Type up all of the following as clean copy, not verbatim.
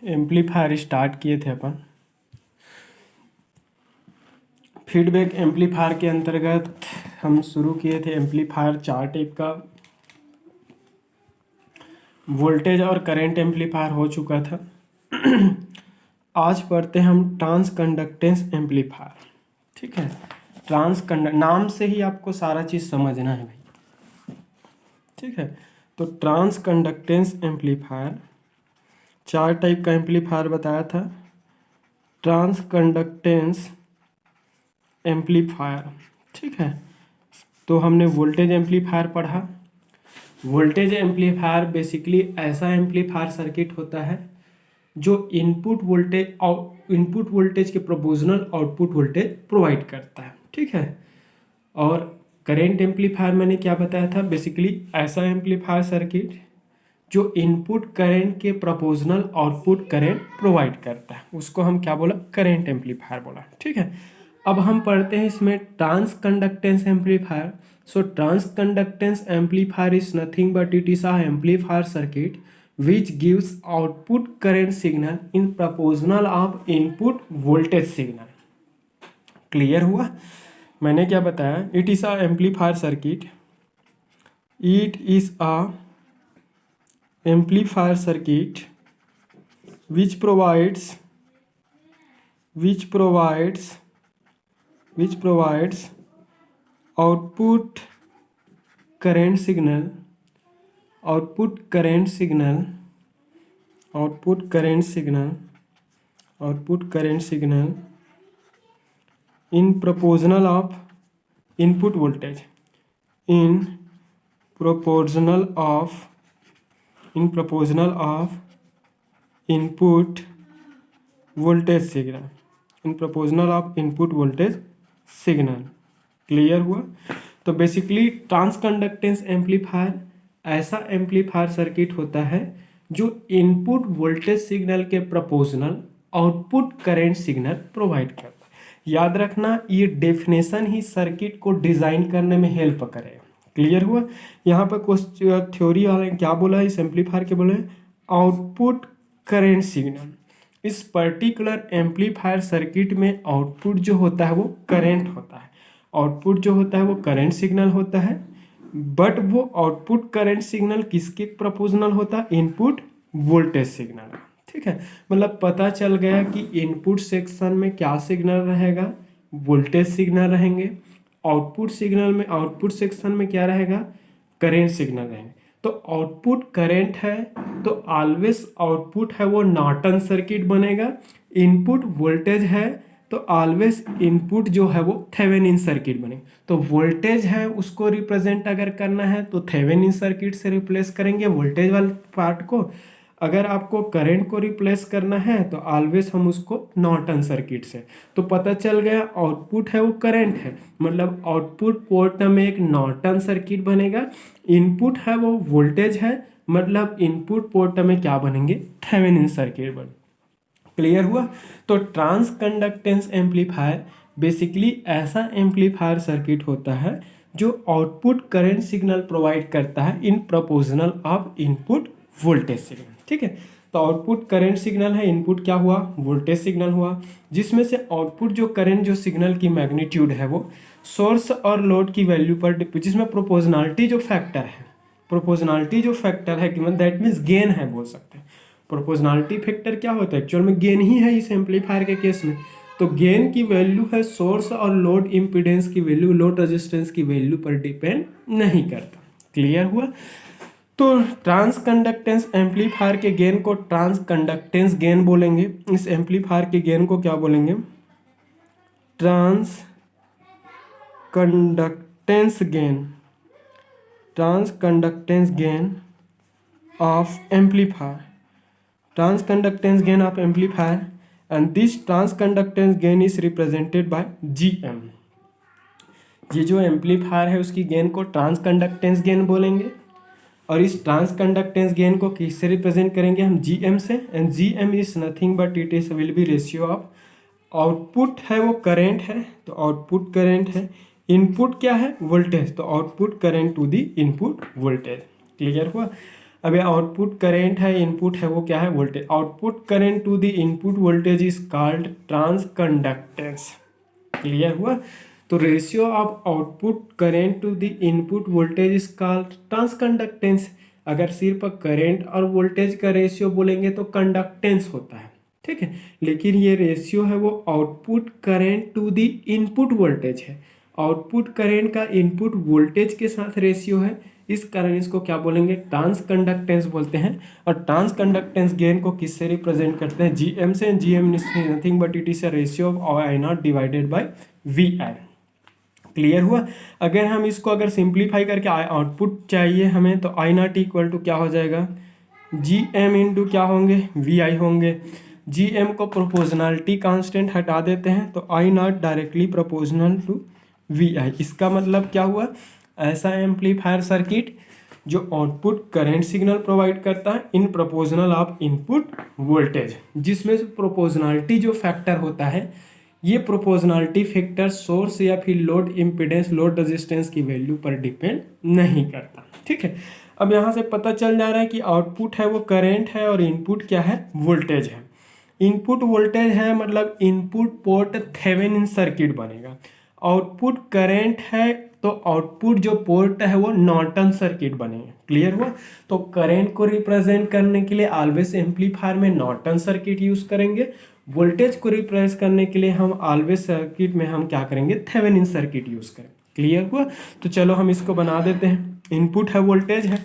Amplifier start किए थे अपन। Feedback amplifier के अंतर्गत हम शुरू किए थे एम्पलीफायर 4 टाइप का। वोल्टेज और करंट एम्पलीफायर हो चुका था। आज पढ़ते हैं हम ट्रांस कंडक्टेंस एम्पलीफायर। ठीक है, नाम से ही आपको सारा चीज़ समझना है भाई। ठीक है, तो ट्रांस कंडक्टेंस एम्पलीफायर 4 टाइप का एम्पलीफायर बताया था। ट्रांस कंडक्टेंस एम्पलीफायर, ठीक है, तो हमने वोल्टेज एम्पलीफायर पढ़ा। वोल्टेज एम्पलीफायर बेसिकली ऐसा एम्पलीफायर सर्किट होता है जो इनपुट वोल्टेज के प्रोपोर्शनल आउटपुट वोल्टेज प्रोवाइड करता है। ठीक है, और करेंट एम्पलीफायर मैंने क्या बताया था, बेसिकली ऐसा एम्पलीफायर सर्किट जो इनपुट करंट के प्रोपोर्शनल आउटपुट करंट प्रोवाइड करता है, उसको हम क्या बोला, करेंट एम्पलीफायर बोला। ठीक है, अब हम पढ़ते हैं इसमें transconductance amplifier. So transconductance amplifier is nothing but it is a amplifier circuit which gives output current signal in proportional of input voltage signal। Clear हुआ? मैंने क्या बताया, it is a amplifier circuit, it is a amplifier circuit which provides output current signal in proportional of input voltage, in proportional of input voltage signal। Clear हुआ? तो basically trans conductance amplifier ऐसा amplifier circuit होता है जो input voltage signal के proportional output current signal provide करता है। याद रखना, ये डेफिनेशन ही सर्किट को डिजाइन करने में हेल्प करेगा। क्लियर हुआ? यहाँ पर कुछ थ्योरी वाले क्या बोला है, इस एम्पलीफायर के बोले आउटपुट करंट सिग्नल। इस पर्टिकुलर एम्पलीफायर सर्किट में आउटपुट जो होता है वो करंट होता है, आउटपुट जो होता है वो करंट सिग्नल होता है, बट वो आउटपुट करंट सिग्नल किसके प्रोपोर्शनल होता है, इनपुट वोल्टेज सिग्नल। ठीक है, मतलब पता चल गया कि इनपुट सेक्शन में क्या सिग्नल रहेगा, वोल्टेज सिग्नल रहेंगे, आउटपुट सेक्शन में क्या रहेगा, करेंट सिग्नल रहेंगे। तो आउटपुट करंट है तो ऑलवेज आउटपुट है वो नॉर्टन सर्किट बनेगा, इनपुट वोल्टेज है तो ऑलवेज इनपुट जो है वो थेवेनिन सर्किट बनेगा। तो वोल्टेज है उसको रिप्रेजेंट अगर करना है तो थेवेनिन सर्किट से रिप्लेस करेंगे वोल्टेज वाले पार्ट को, अगर आपको करंट को रिप्लेस करना है तो ऑलवेज हम उसको नॉर्टन सर्किट से। तो पता चल गया आउटपुट है वो करंट है, मतलब आउटपुट पोर्ट में एक नॉर्टन सर्किट बनेगा, इनपुट है वो वोल्टेज है, मतलब इनपुट पोर्ट में क्या बनेंगे, थेवेनिन सर्किट बने। क्लियर हुआ? तो ट्रांस कंडक्टेंस एम्पलीफायर बेसिकली ऐसा एम्पलीफायर सर्किट होता है जो आउटपुट करंट सिग्नल प्रोवाइड करता है in proportional of input voltage signal. ठीक है, तो आउटपुट करंट सिग्नल है, इनपुट क्या हुआ, वोल्टेज सिग्नल हुआ, जिसमें से आउटपुट जो करंट जो सिग्नल की मैग्नीट्यूड है वो सोर्स और लोड की वैल्यू पर, जिसमें प्रोपोर्शनलिटी जो फैक्टर है कि मतलब दैट मीन्स गेन है बोल सकते हैं। प्रोपोर्शनलिटी फैक्टर क्या होता है, एक्चुअल में गेन ही है इस एम्पलीफायर के केस में। तो गेन की वैल्यू है सोर्स और लोड इम्पीडेंस की वैल्यू, लोड रेजिस्टेंस की वैल्यू पर डिपेंड नहीं करता। क्लियर हुआ? तो ट्रांस कंडक्टेंस एम्पलीफायर के गेन को ट्रांस कंडक्टेंस गेन बोलेंगे। इस एम्पलीफायर के गेन को क्या बोलेंगे, transconductance gain of amplifier, transconductance gain of amplifier, and this transconductance gain is represented by GM। ये जो एम्पलीफायर है उसकी गेन को ट्रांस कंडक्टेंस गेन बोलेंगे, और इस ट्रांस कंडक्टेंस गेन को किससे रिप्रेजेंट करेंगे हम, GM से। And GM is nothing but it is will be ratio of output है वो करंट है तो आउटपुट करंट है, इनपुट क्या है, वोल्टेज, तो output current to the input voltage. Clear हुआ? अब ये आउटपुट करेंट है, इनपुट है, वो क्या है voltage. Output current to the input voltage is called transconductance. Clear हुआ। तो ratio of output current to the input voltage is called transconductance. अगर सिर्फ करेंट और वोल्टेज का रेशियो बोलेंगे तो कंडक्टेंस होता है, ठीक है। लेकिन ये रेशियो है वो output current to the input voltage है। आउटपुट करेंट का इनपुट वोल्टेज के साथ रेशियो है, इस कारण इसको क्या बोलेंगे, ट्रांस कंडक्टेंस बोलते हैं। और ट्रांस कंडक्टेंस गेन को किससे रिप्रेजेंट करते हैं, जीएम से। GM nothing but it is a ratio of I naught divided by V I. Clear हुआ। अगर सिंप्लीफाई करके आउटपुट चाहिए हमें, तो आई नॉट इक्वल टू क्या हो जाएगा, जी एम इंटू क्या होंगे, वी आई होंगे। जी एम को प्रोपोर्शनलिटी कांस्टेंट हटा देते हैं, तो I naught directly proportional to V I. इसका मतलब क्या हुआ, ऐसा एम्पलीफायर सर्किट जो आउटपुट करंट सिग्नल प्रोवाइड करता है in proportional of input voltage, जिसमें से प्रोपोर्शनलिटी जो फैक्टर होता है, ये प्रोपोर्शनलिटी फैक्टर सोर्स या फिर लोड इम्पीडेंस, लोड रेजिस्टेंस की वैल्यू पर डिपेंड नहीं करता, ठीक है। अब यहाँ से पता चल जा रहा है कि आउटपुट है वो करंट है और इनपुट क्या है, वोल्टेज है। इनपुट वोल्टेज है मतलब इनपुट पोर्ट थेवेनिन सर्किट बनेगा। आउटपुट करंट है तो आउटपुट जो पोर्ट है वो नॉर्टन सर्किट बनेगा। क्लियर हुआ। तो करंट को रिप्रेजेंट करने के लिए ऑलवेज एम्पलीफायर में नॉर्टन सर्किट यूज करेंगे। वोल्टेज को रिप्रेजेंट करने के लिए हम ऑलवेज सर्किट में हम क्या करेंगे, थेवेनिन सर्किट यूज करें। क्लियर हुआ। तो चलो हम इसको बना देते हैं। इनपुट है वोल्टेज है,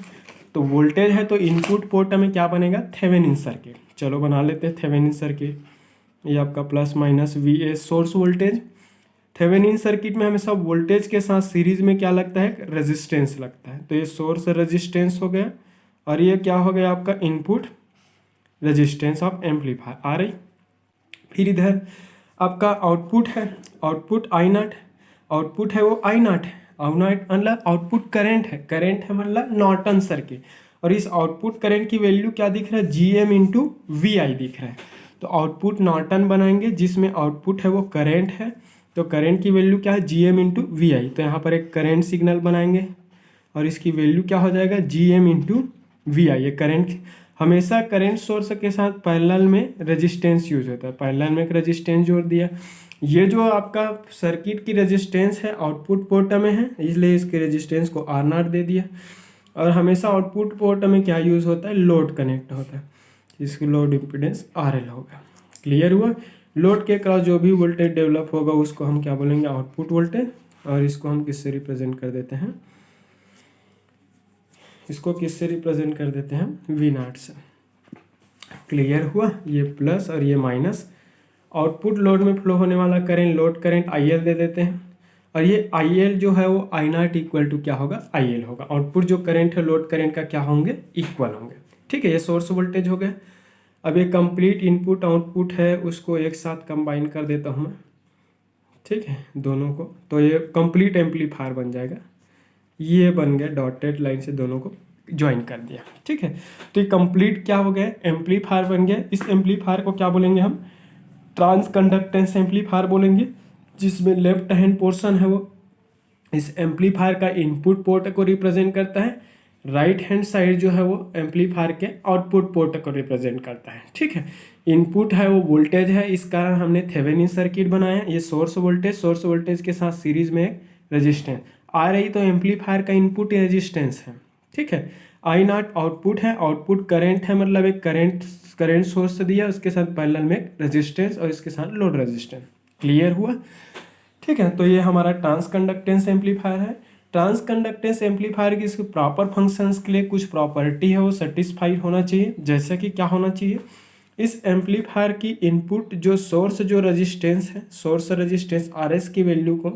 तो वोल्टेज है तो इनपुट पोर्ट में क्या बनेगा, थेवेनिन सर्किट। चलो बना लेते हैं थेवेनिन सर्किट। ये आपका plus minus V a source voltage. Thevenin circuit में हमेशा वोल्टेज के साथ सीरीज में क्या लगता है, रेजिस्टेंस लगता है। तो ये सोर्स रेजिस्टेंस हो गया और ये क्या हो गया आपका इनपुट रेजिस्टेंस ऑफ एम्पलीफायर आ रही। फिर इधर आपका आउटपुट है, आउटपुट आई नॉट, आउटपुट है वो आई नॉट है। आई नॉट मतलब आउटपुट करंट है, करंट है मतलब नॉर्टन सर्किट। और इस आउटपुट करंट की वैल्यू क्या दिख रहा है, जी एम इंटू वी आई दिख रहा है। तो आउटपुट नॉर्टन बनाएंगे जिसमें आउटपुट है वो करंट है, तो करंट की वैल्यू क्या है, जी एम इंटू वी आई। तो यहाँ पर एक करंट सिग्नल बनाएंगे और इसकी वैल्यू क्या हो जाएगा, जी एम इंटू वी आई। ये करंट, हमेशा करंट सोर्स के साथ पैरेलल में रेजिस्टेंस यूज होता है। पैरेलल में एक रेजिस्टेंस जोड़ दिया। ये जो आपका सर्किट की रेजिस्टेंस है आउटपुट पोर्ट में है, इसलिए इसके रेजिस्टेंस को आर नॉट दे दिया। और हमेशा आउटपुट पोर्ट में क्या यूज होता है, लोड कनेक्ट होता है, इसकी लोड इम्पीडेंस आर एल होगा। क्लियर हुआ। लोड के क्रॉस जो भी वोल्टेज डेवलप होगा उसको हम क्या बोलेंगे, आउटपुट वोल्टेज। और इसको हम किससे रिप्रेजेंट कर देते हैं, इसको किससे रिप्रेजेंट कर देते हैं, वी नॉट से। क्लियर हुआ। ये प्लस और ये माइनस। आउटपुट लोड में फ्लो होने वाला current, load current I L दे देते हैं। और ये आई एल जो है वो आई नॉट इक्वल टू क्या होगा, आई एल होगा। आउटपुट जो करंट है लोड करंट का क्या होंगे, इक्वल होंगे। ठीक है, ये सोर्स वोल्टेज हो गया। अब ये कंप्लीट इनपुट आउटपुट है उसको एक साथ कंबाइन कर देता हूँ मैं, ठीक है, दोनों को। तो ये कंप्लीट एम्पलीफायर बन जाएगा। ये बन गया, डॉटेड लाइन से दोनों को ज्वाइन कर दिया, ठीक है। तो ये कंप्लीट क्या हो गया, एम्पलीफायर बन गया। इस एम्पलीफायर को क्या बोलेंगे हम, ट्रांस कंडक्टेंस एम्पलीफायर बोलेंगे, जिसमें लेफ्ट हैंड पोर्शन है वो इस एम्पलीफायर का इनपुट पोर्ट को रिप्रेजेंट करता है। राइट हैंड साइड जो है वो एम्पलीफायर के आउटपुट पोर्ट को रिप्रेजेंट करता है, ठीक है। इनपुट है वो वोल्टेज है, इस कारण हमने थेवेनिन सर्किट बनाया। ये सोर्स वोल्टेज के साथ सीरीज में एक रेजिस्टेंस आ रही, तो एम्पलीफायर का इनपुट रेजिस्टेंस है, ठीक है। आई नॉट आउटपुट है, आउटपुट करंट है मतलब एक करंट सोर्स दिया, उसके साथ पैरेलल में एक रेजिस्टेंस और इसके साथ लोड रेजिस्टेंस। क्लियर हुआ, ठीक है। तो ये हमारा ट्रांस कंडक्टेंस एम्पलीफायर है। ट्रांस कंडक्टेंस एम्पलीफायर की इसके प्रॉपर फंक्शंस के लिए कुछ प्रॉपर्टी है वो सेटिस्फाइड होना चाहिए। जैसे कि क्या होना चाहिए, इस एम्पलीफायर की इनपुट जो सोर्स जो रेजिस्टेंस है, सोर्स रेजिस्टेंस आर एस की वैल्यू को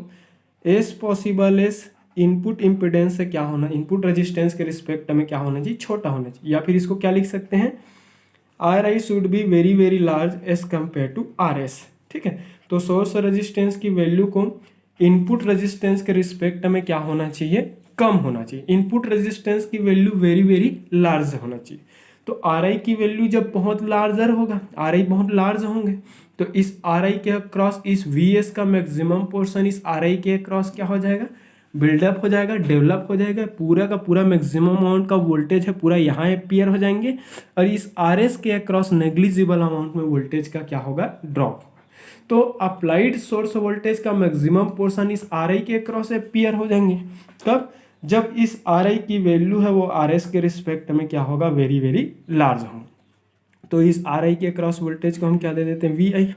S possible S input impedance से क्या होना, इनपुट रेजिस्टेंस के रिस्पेक्ट में क्या होना चाहिए, छोटा होना चाहिए। या फिर इसको क्या लिख सकते हैं, R I should be very very large as compare to R S, ठीक है। तो सोर्स रेजिस्टेंस की वैल्यू को इनपुट रेजिस्टेंस के रिस्पेक्ट में क्या होना चाहिए, कम होना चाहिए। इनपुट रेजिस्टेंस की वैल्यू वेरी वेरी लार्ज होना चाहिए। तो आर आई की वैल्यू जब बहुत लार्जर होगा, आर आई बहुत लार्ज होंगे, तो इस आर आई के अक्रॉस इस वी एस का मैक्सिमम पोर्शन इस आर आई के अक्रॉस क्या हो जाएगा, बिल्डअप हो जाएगा, डेवलप हो जाएगा, पूरा का पूरा मैक्सिमम अमाउंट का वोल्टेज है पूरा यहाँ अपीयर हो जाएंगे, और इस आर एस के अक्रॉस नेग्लिजिबल अमाउंट में वोल्टेज का क्या होगा, ड्रॉप। तो अप्लाइड सोर्स वोल्टेज का मैक्सिमम पोर्शन इस आर आई के अक्रॉस अपीयर हो जाएंगे। कब? जब इस आर आई की वैल्यू है वो आर एस के रिस्पेक्ट में क्या होगा, वेरी वेरी लार्ज होगा। तो इस आर आई के अक्रॉस वोल्टेज को हम क्या दे देते हैं, वी आई।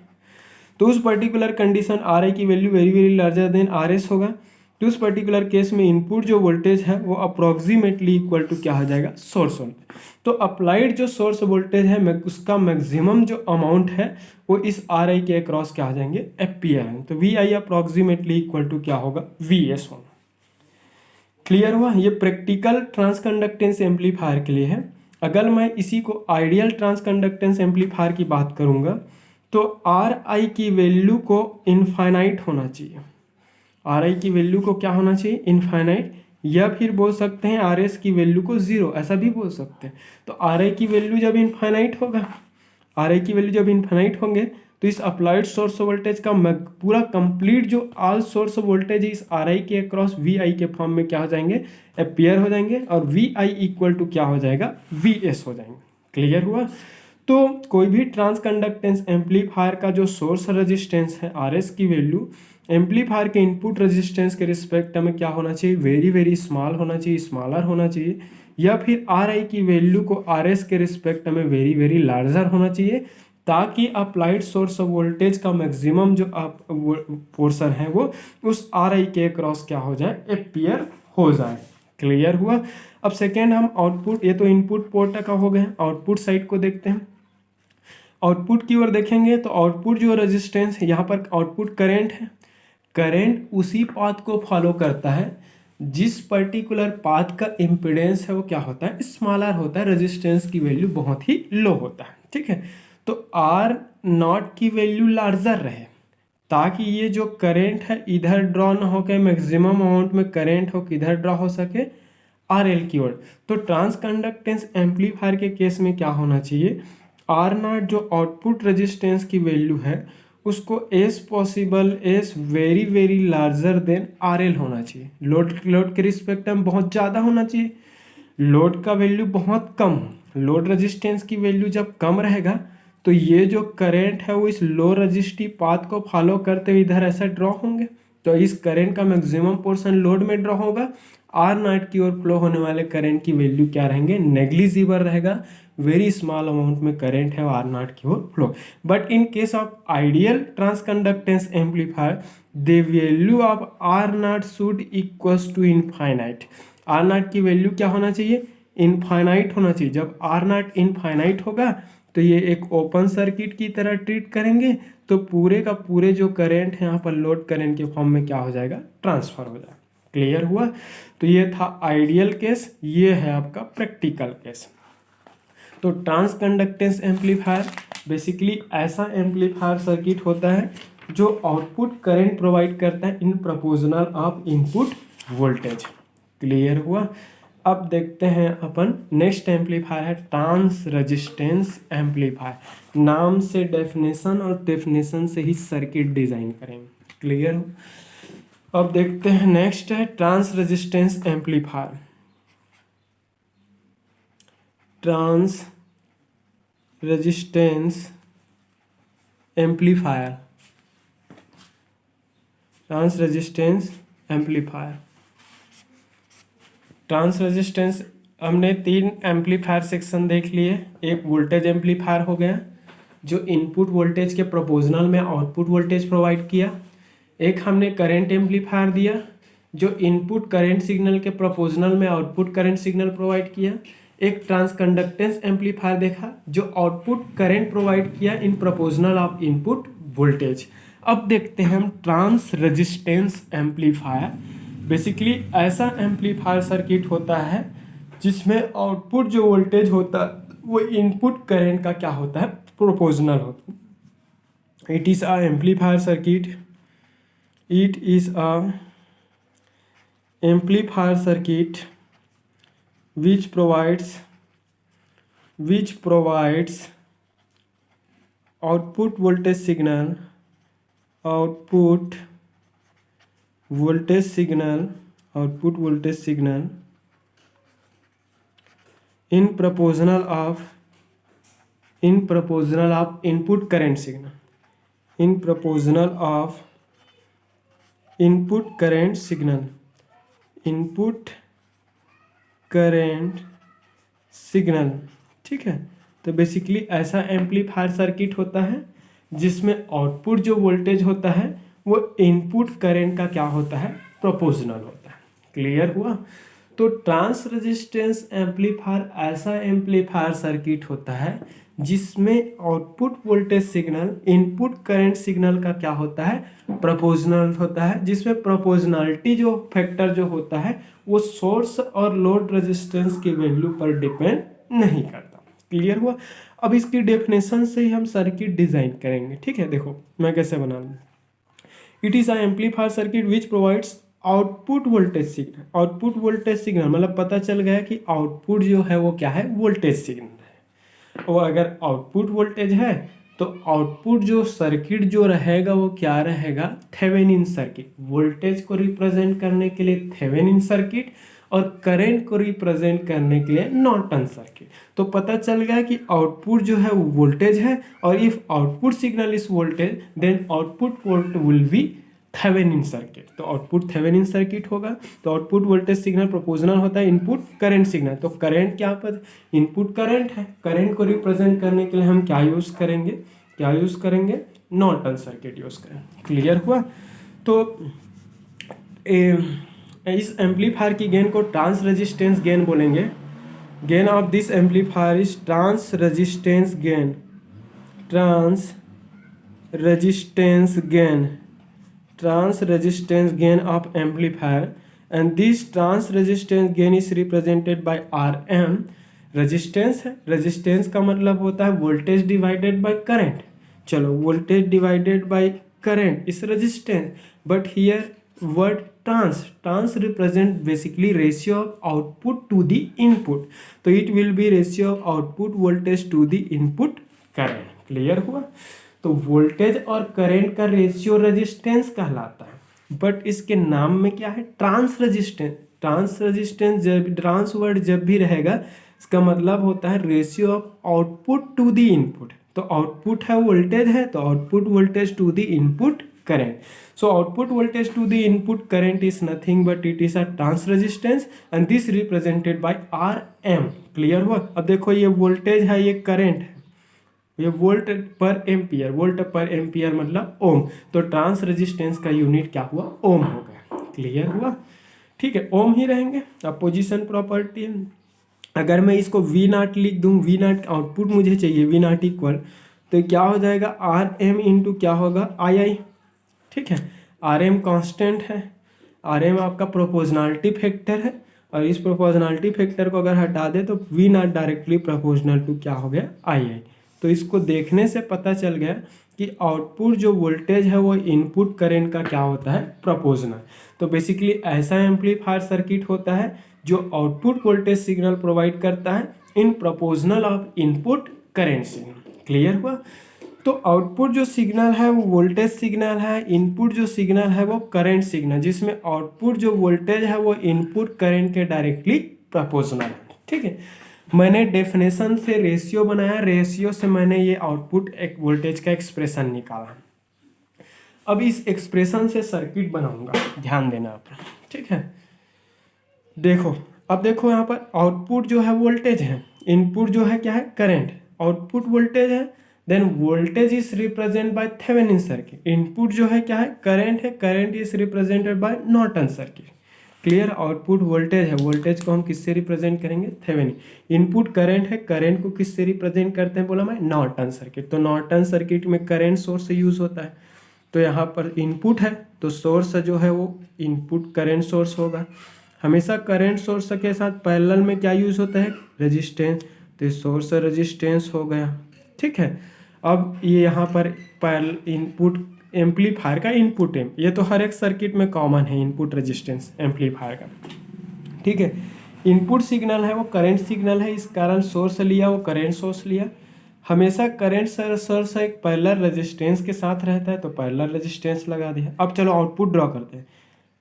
तो उस पर्टिकुलर कंडीशन आर आई की value very very larger than R S होगा। तो उस पर्टिकुलर केस में इनपुट जो वोल्टेज है वो अप्रोक्सीमेटली इक्वल टू क्या हो जाएगा, सोर्स वोल्टेज। तो अप्लाइड जो सोर्स वोल्टेज है उसका मैक्सिमम जो अमाउंट है वो इस आर आई के अक्रॉस क्या हो जाएंगे, अपीयर है। तो V I approximately equal to क्या होगा, वी एस होगा। क्लियर हुआ? ये प्रैक्टिकल ट्रांसकंडक्टेंस एम्पलीफायर के लिए है। अगर मैं इसी को आइडियल ट्रांसकंडक्टेंस एम्पलीफायर की बात करूंगा तो आर आई की वैल्यू को इनफाइनाइट होना चाहिए। आर आई की वैल्यू को क्या होना चाहिए, इनफाइनाइट, या फिर बोल सकते हैं आर एस की वैल्यू को जीरो, ऐसा भी बोल सकते हैं। तो आर आई की वैल्यू जब इनफाइनाइट होगा, आर आई की वैल्यू जब इनफाइनाइट होंगे तो इस अप्लाइड सोर्स वोल्टेज का पूरा कंप्लीट जो ऑल सोर्स वोल्टेज इस आर आई के अक्रॉस वी आई के फॉर्म में क्या हो जाएंगे, अपीयर हो जाएंगे, और वी आई इक्वल टू क्या हो जाएगा, वी एस हो जाएंगे। क्लियर हुआ? तो कोई भी ट्रांसकंडक्टेंस एम्पलीफायर का जो सोर्स रेजिस्टेंस है आर एस की वैल्यू एम्पलीफायर के इनपुट रेजिस्टेंस के रिस्पेक्ट में क्या होना चाहिए, वेरी वेरी स्मॉल होना चाहिए, स्मॉलर होना चाहिए, या फिर आर आई की वैल्यू को आर एस के रिस्पेक्ट में वेरी वेरी लार्जर होना चाहिए, ताकि अप्लाइड सोर्स ऑफ वोल्टेज का मैक्सिमम जो आप पोर्शन है वो उस आर आई के क्रॉस क्या हो जाए, अपीयर हो जाए। क्लियर हुआ? अब सेकेंड हम आउटपुट, ये तो इनपुट पोर्ट का हो गया, आउटपुट साइड को देखते हैं। आउटपुट की ओर देखेंगे तो आउटपुट जो रेजिस्टेंस है, यहाँ पर आउटपुट करंट है, करंट उसी पाथ को फॉलो करता है जिस पर्टिकुलर पाथ का इम्पिडेंस है वो क्या होता है, स्मॉलर होता है, रेजिस्टेंस की वैल्यू बहुत ही लो होता है। ठीक है, तो आर नॉट की वैल्यू लार्जर रहे ताकि ये जो करंट है इधर ड्रॉ ना होकर मैक्सिमम अमाउंट में करंट हो किधर ड्रॉ हो सके, आर एल की ओर। तो ट्रांसकंडक्टेंस एम्पलीफायर के केस में क्या होना चाहिए, आर नॉट जो आउटपुट रेजिस्टेंस की वैल्यू है उसको S possible S very very larger than R L होना चाहिए। लोड के रिस्पेक्ट में बहुत ज़्यादा होना चाहिए, लोड का वैल्यू बहुत कम, लोड रेजिस्टेंस की वैल्यू जब कम रहेगा तो ये जो करंट है वो इस लो रजिस्टिव पाथ को फॉलो करते हुए इधर ऐसा ड्रॉ होंगे, तो इस करंट का मैक्सिमम पोर्शन लोड में ड्रॉ होगा, आर नॉट की ओर फ्लो होने वाले करंट की वैल्यू क्या रहेंगे, नेग्लिजिबल रहेगा, वेरी स्मॉल अमाउंट में करंट है आर नॉट की ओर flow. But in case of ideal transconductance amplifier the value of R naught should equals to infinite. R naught की वैल्यू क्या होना चाहिए, इनफाइनाइट होना चाहिए। जब आर नॉट इनफाइनाइट होगा तो ये एक ओपन सर्किट की तरह ट्रीट करेंगे, तो पूरे का पूरे जो करंट है यहाँ पर लोड करंट के फॉर्म में क्या हो जाएगा, ट्रांसफर हो जाएगा। क्लियर हुआ? तो ये था आइडियल केस, ये है आपका प्रैक्टिकल केस। तो ट्रांसकंडक्टेंस एम्पलीफायर बेसिकली ऐसा एम्पलीफायर सर्किट होता है जो आउटपुट करंट प्रोवाइड करता है in proportional of input voltage. Clear हुआ? अब देखते हैं अपन नेक्स्ट एम्पलीफायर है ट्रांस रेजिस्टेंस एम्पलीफायर। नाम से डेफिनेशन और डेफिनेशन से ही सर्किट डिजाइन करेंगे। क्लियर हो? अब देखते हैं नेक्स्ट है transresistance amplifier. Transresistance amplifier, transresistance amplifier. Transresistance हमने तीन एम्पलीफायर सेक्शन देख लिए। एक वोल्टेज एम्पलीफायर हो गया जो इनपुट वोल्टेज के प्रोपोर्शनल में आउटपुट वोल्टेज प्रोवाइड किया। एक हमने करंट एम्पलीफायर दिया जो इनपुट करंट सिग्नल के प्रोपोर्शनल में आउटपुट करंट सिग्नल प्रोवाइड किया। एक ट्रांसकंडक्टेंस एम्पलीफायर देखा जो आउटपुट करंट प्रोवाइड किया इन प्रोपोर्शनल ऑफ इनपुट वोल्टेज। अब देखते हैं हम ट्रांस रेजिस्टेंस एम्पलीफायर। बेसिकली ऐसा एम्पलीफायर सर्किट होता है जिसमें आउटपुट जो वोल्टेज होता है वो इनपुट करंट का क्या होता है, प्रोपोर्शनल होता है। It is a amplifier circuit, it is a amplifier circuit which provides output voltage signal output voltage signal in proportional of input current signal, in proportional of input current signal, input current signal। ठीक है, तो basically ऐसा amplifier circuit होता है जिसमें output जो voltage होता है वो इनपुट करंट का क्या होता है, प्रोपोर्शनल होता है। क्लियर हुआ? तो ट्रांस रेजिस्टेंस एम्पलीफायर ऐसा एम्पलीफायर सर्किट होता है जिसमें output voltage signal input current signal का क्या होता है, प्रोपोर्शनल होता है, जिसमें प्रोपोर्शनलिटी जो फैक्टर जो होता है वो सोर्स और लोड रेजिस्टेंस की वैल्यू पर डिपेंड नहीं करता। क्लियर हुआ? अब इसकी डेफिनेशन से ही हम सर्किट डिजाइन करेंगे। ठीक है, देखो मैं कैसे बना लूँ। It is a amplifier circuit which provides output voltage signal. Output voltage signal मतलब पता चल गया कि आउटपुट जो है वो क्या है, वोल्टेज सिग्नल है। और अगर आउटपुट वोल्टेज है तो आउटपुट जो सर्किट जो रहेगा वो क्या रहेगा, थेवेनिन सर्किट। वोल्टेज को रिप्रेजेंट करने के लिए थेवेनिन सर्किट और करंट को रिप्रेजेंट करने के लिए नॉर्टन सर्किट। तो पता चल गया कि आउटपुट जो है वो वोल्टेज है, और if output signal is voltage then output volt will be Thevenin circuit. तो आउटपुट थेवेनिन सर्किट होगा। तो आउटपुट वोल्टेज सिग्नल प्रोपोर्शनल होता है इनपुट करंट सिग्नल। तो करंट क्या पर इनपुट करंट है, करंट को रिप्रेजेंट करने के लिए हम क्या यूज करेंगे, नॉर्टन सर्किट यूज करेंगे। क्लियर हुआ? तो इस एम्पलीफायर की गेन को ट्रांस रेजिस्टेंस गेन बोलेंगे। Gain of this amplifier is trans resistance gain, transresistance gain of amplifier, and this trans resistance gain is represented by Rm। Resistance है, resistance का मतलब होता है वोल्टेज डिवाइडेड बाय करंट। चलो voltage divided by current is resistance, but here word trans represent basically ratio of output to the input. तो it will be ratio of output voltage to the input current. Clear हुआ? तो voltage और current का ratio resistance कहलाता है, but इसके नाम में क्या है, ट्रांस रेजिस्टेंस। ट्रांस रेजिस्टेंस जब ट्रांस वर्ड जब भी रहेगा इसका मतलब होता है ratio of output to the input. तो आउटपुट है वोल्टेज है, तो output voltage to the input current. So output voltage to the input current is nothing but it is a transresistance and this represented by Rm। Clear हुआ? अब देखो ये voltage है, ये करंट है, ये वोल्ट पर एम्पियर मतलब ओम। तो ट्रांस रेजिस्टेंस का यूनिट क्या हुआ, ओम हो गया। क्लियर हुआ? ठीक है, ओम ही रहेंगे। अब पोजीशन प्रॉपर्टी है, अगर मैं इसको वी नॉट लिख दूं, वी नॉट आउटपुट मुझे चाहिए, वी नॉट इक्वल, तो क्या हो जाएगा आर एम इंटू क्या होगा आई आई। ठीक है, आर एम कॉन्स्टेंट है, आर एम आपका प्रोपोर्शनलिटी फैक्टर है, और इस प्रोपोर्शनलिटी फैक्टर को अगर हटा दे तो V naught directly proportional to क्या हो गया, आई आई। तो इसको देखने से पता चल गया कि आउटपुट जो वोल्टेज है वो इनपुट करंट का क्या होता है, प्रोपोर्शनल। तो बेसिकली ऐसा एम्पलीफायर सर्किट होता है जो आउटपुट वोल्टेज सिग्नल प्रोवाइड करता है in proportional of input current signal. Clear हुआ? तो आउटपुट जो सिग्नल है वो वोल्टेज सिग्नल है, इनपुट जो सिग्नल है वो करंट सिग्नल, जिसमें आउटपुट जो वोल्टेज है वो इनपुट करंट के डायरेक्टली प्रोपोर्शनल है। ठीक है, मैंने डेफिनेशन से रेशियो बनाया, रेशियो से मैंने ये आउटपुट एक वोल्टेज का एक्सप्रेशन निकाला। अब इस एक्सप्रेशन से सर्किट बनाऊंगा, ध्यान देना आप। ठीक है, देखो अब देखो यहाँ पर आउटपुट जो है वोल्टेज है, इनपुट जो है क्या है, करंट। आउटपुट वोल्टेज है, then voltage is represent by Thevenin circuit. Input जो है क्या है, करंट है, current is represented by Norton circuit. Clear? Output voltage है, वोल्टेज को हम किससे रिप्रेजेंट करेंगे, थेवेनिन। इनपुट करंट है, करंट को किससे रिप्रेजेंट करते हैं, बोला मैं नॉर्टन सर्किट। तो नॉर्टन सर्किट में करंट सोर्स यूज होता है, तो यहाँ पर इनपुट है तो सोर्स जो है वो इनपुट करंट सोर्स होगा। हमेशा करंट सोर्स के साथ पैरेलल में क्या यूज होता है, रेजिस्टेंस, तो सोर्स रेजिस्टेंस हो गया। ठीक है, अब ये यहाँ पर इनपुट एम्पलीफायर का इनपुट एम, ये तो हर एक सर्किट में कॉमन है इनपुट रेजिस्टेंस एम्पलीफायर का। ठीक है, इनपुट सिग्नल है वो करंट सिग्नल है, इस कारण सोर्स लिया वो करंट सोर्स लिया। हमेशा करंट सोर्स एक पैरेलल रेजिस्टेंस के साथ रहता है तो पैरेलल रेजिस्टेंस लगा दिया। अब चलो आउटपुट ड्रॉ करते हैं।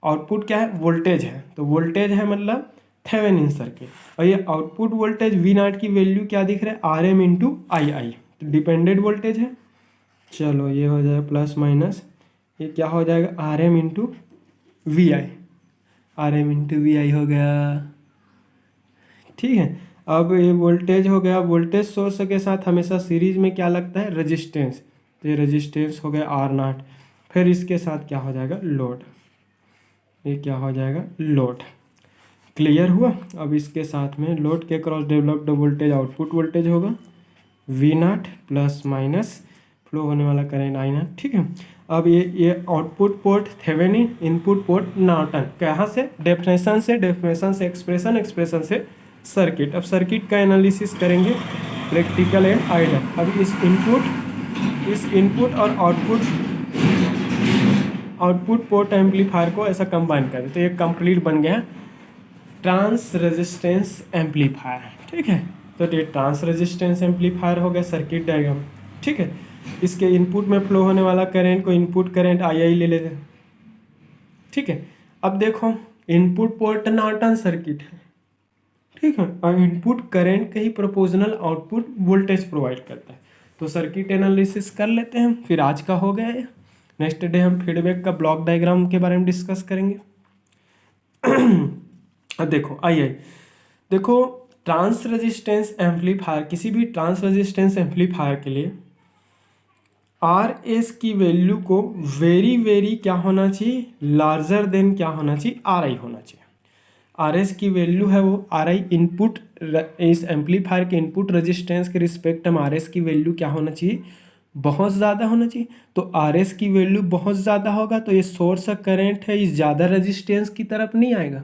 आउटपुट क्या है, वोल्टेज है, तो वोल्टेज है मतलब थेवेनिन सर्किट, और ये आउटपुट वोल्टेज वी नॉट की वैल्यू क्या दिख रहा है, आर एम इंटू आई आई, तो डिपेंडेंट वोल्टेज है। चलो ये हो जाएगा प्लस माइनस, ये क्या हो जाएगा, R M into V I, R M into V I हो गया। ठीक है, अब ये वोल्टेज हो गया, वोल्टेज सोर्स के साथ हमेशा सीरीज में क्या लगता है, रेजिस्टेंस, तो ये रेजिस्टेंस हो गया आर नॉट, फिर इसके साथ क्या हो जाएगा, लोड, ये क्या हो जाएगा, लोड। क्लियर हुआ। अब इसके साथ में लोड के cross developed voltage output voltage होगा V naught plus minus flow होने वाला करेंट आई नॉट। ठीक है, अब ये output port Thevenin, input port Norton, कहाँ से, डेफिनेशन से, डेफिनेशन से एक्सप्रेशन, एक्सप्रेशन से सर्किट। अब सर्किट का एनालिसिस करेंगे प्रैक्टिकल एंड आइडियल। अब इस इनपुट और आउटपुट पोर्ट एम्पलीफायर को ऐसा कंबाइन करें तो ये कंप्लीट बन गया ट्रांस रेजिस्टेंस एम्पलीफायर। ठीक है, तो ये ट्रांस रेजिस्टेंस एम्पलीफायर हो गया सर्किट डायग्राम। ठीक है, इसके इनपुट में फ्लो होने वाला करंट को इनपुट करंट आई आई ले लेते हैं। ठीक है, अब देखो इनपुट पोर्ट नॉर्टन सर्किट है। ठीक है, और इनपुट करंट का ही प्रोपोर्शनल आउटपुट वोल्टेज प्रोवाइड करता है। तो सर्किट एनालिसिस कर लेते हैं, फिर आज का हो गया है। नेक्स्ट डे हम फीडबैक का ब्लॉक डायग्राम के बारे में डिस्कस करेंगे। अब देखो आई देखो ट्रांस रेजिस्टेंस एम्पलीफायर, किसी भी ट्रांस रेजिस्टेंस एम्पलीफायर के लिए आर एस की वैल्यू को वेरी वेरी क्या होना चाहिए, लार्जर देन क्या होना चाहिए, आर आई होना चाहिए। आर एस की वैल्यू है वो आर आई इनपुट, इस एम्पलीफायर के इनपुट रेजिस्टेंस के रिस्पेक्ट में आर एस की वैल्यू क्या होना चाहिए, बहुत ज़्यादा होना चाहिए। तो आर एस की वैल्यू बहुत ज़्यादा होगा तो ये सोर्स ऑफ करंट है इस ज़्यादा रेजिस्टेंस की तरफ नहीं आएगा,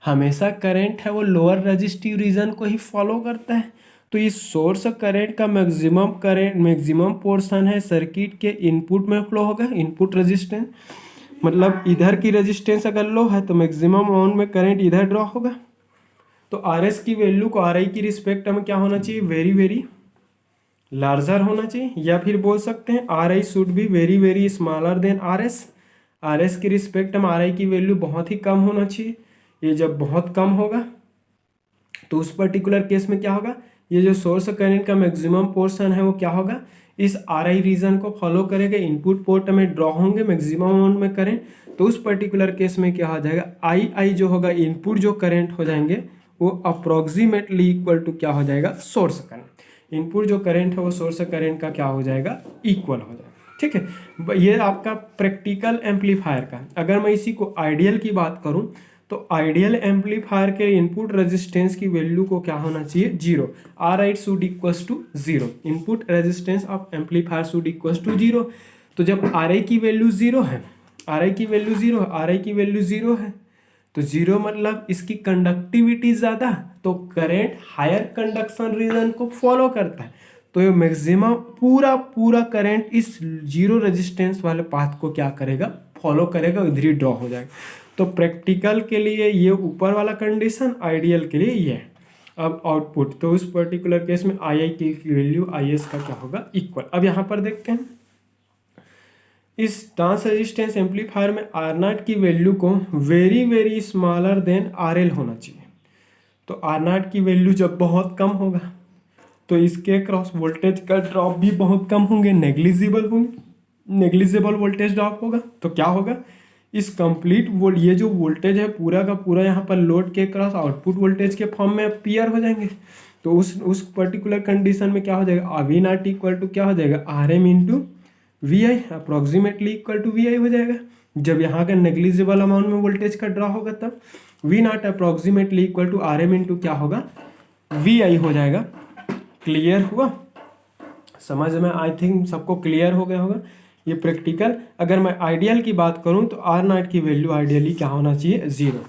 हमेशा करंट है वो लोअर रेजिस्टिव रीजन को ही फॉलो करता है। तो इस सोर्स करंट का मैक्सिमम पोर्शन है सर्किट के इनपुट में फ्लो होगा, इनपुट रेजिस्टेंस मतलब इधर की रेजिस्टेंस अगर लो है तो मैक्सिमम अमाउंट में करंट इधर ड्रॉ होगा। तो आर एस की वैल्यू को आर आई की रिस्पेक्ट में क्या होना चाहिए, वेरी वेरी लार्जर होना चाहिए, या फिर बोल सकते हैं R I should be very very smaller than R S. R S की रिस्पेक्ट में आर आई की वैल्यू बहुत ही कम होना चाहिए। ये जब बहुत कम होगा तो उस पर्टिकुलर केस में क्या होगा, ये जो सोर्स करंट का मैक्सिमम पोर्शन है वो क्या होगा, इस आर आई रीजन को फॉलो करेगा, इनपुट पोर्ट में ड्रॉ होंगे मैक्सिमम अमाउंट में करंट। तो उस पर्टिकुलर केस में क्या हो जाएगा, आई आई जो होगा इनपुट जो करंट हो जाएंगे वो अप्रोक्सीमेटली इक्वल टू क्या हो जाएगा, सोर्स करंट। इनपुट जो करंट है वो सोर्स करंट का क्या हो जाएगा, इक्वल हो जाएगा। ठीक है, ये आपका प्रैक्टिकल एम्पलीफायर का। अगर मैं इसी को आइडियल की बात करूं तो आइडियल एम्पलीफायर के इनपुट रेजिस्टेंस की वैल्यू को क्या होना चाहिए, zero. R I should equals to zero, input resistance of amplifier should equals to zero. तो जब आर आई की वैल्यू जीरो है, आर आई की वैल्यू जीरो है, आर आई की वैल्यू जीरो है तो जीरो मतलब इसकी कंडक्टिविटी ज़्यादा, तो करंट हायर कंडक्शन रीजन को फॉलो करता है। तो ये मैक्सिमम पूरा करंट इस जीरो रेजिस्टेंस वाले पाथ को क्या करेगा, फॉलो करेगा, इधर ही ड्रॉ हो जाएगा। तो प्रैक्टिकल के लिए ये ऊपर वाला कंडीशन, आइडियल के लिए ये है। अब आउटपुट, तो उस पर्टिकुलर केस में आई आई की वैल्यू आई एस का क्या होगा, इक्वल। अब यहाँ पर देखते हैं इस ट्रांस रेजिस्टेंस एम्पलीफायर में आर नॉट की वैल्यू को very very smaller than R L होना चाहिए। तो आर नॉट की वैल्यू जब बहुत कम होगा तो इसके क्रॉस वोल्टेज का ड्रॉप भी बहुत कम होंगे, नेग्लिजिबल वोल्टेज ड्रॉप होगा। तो क्या होगा, इस कंप्लीट ये जो वोल्टेज है पूरा का पूरा यहाँ पर लोड के क्रॉस आउटपुट वोल्टेज के फॉर्म में अपीयर हो जाएंगे। तो उस पर्टिकुलर कंडीशन में क्या हो जाएगा, वी नॉट इक्वल टू क्या हो जाएगा, R M into V I, approximately equal to V I हो जाएगा। जब यहाँ का नेग्लिजिबल अमाउंट में वोल्टेज का ड्रॉ होगा तब V naught approximately equal to R M into क्या होगा, वी आई हो जाएगा। क्लियर हुआ, समझ में आई थिंक सबको क्लियर हो गया होगा। ये प्रैक्टिकल। अगर मैं आइडियल की बात करूं तो आर नॉट की वैल्यू आइडियली क्या होना चाहिए, जीरो।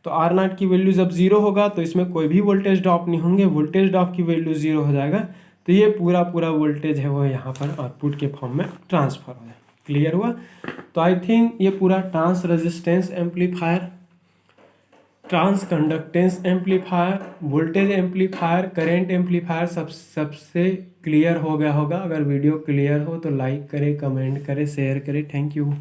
तो आर नॉट की वैल्यू जब जीरो होगा तो इसमें कोई भी वोल्टेज ड्रॉप नहीं होंगे, वोल्टेज ड्रॉप की वैल्यू जीरो हो जाएगा। तो ये पूरा वोल्टेज है वो यहाँ पर आउटपुट के फॉर्म में ट्रांसफर हो जाए। क्लियर हुआ। तो आई थिंक ये पूरा transresistance amplifier, transconductance amplifier, voltage amplifier, current amplifier सबसे क्लियर हो गया होगा। अगर वीडियो क्लियर हो तो लाइक करें, कमेंट करें, शेयर करें। Thank you.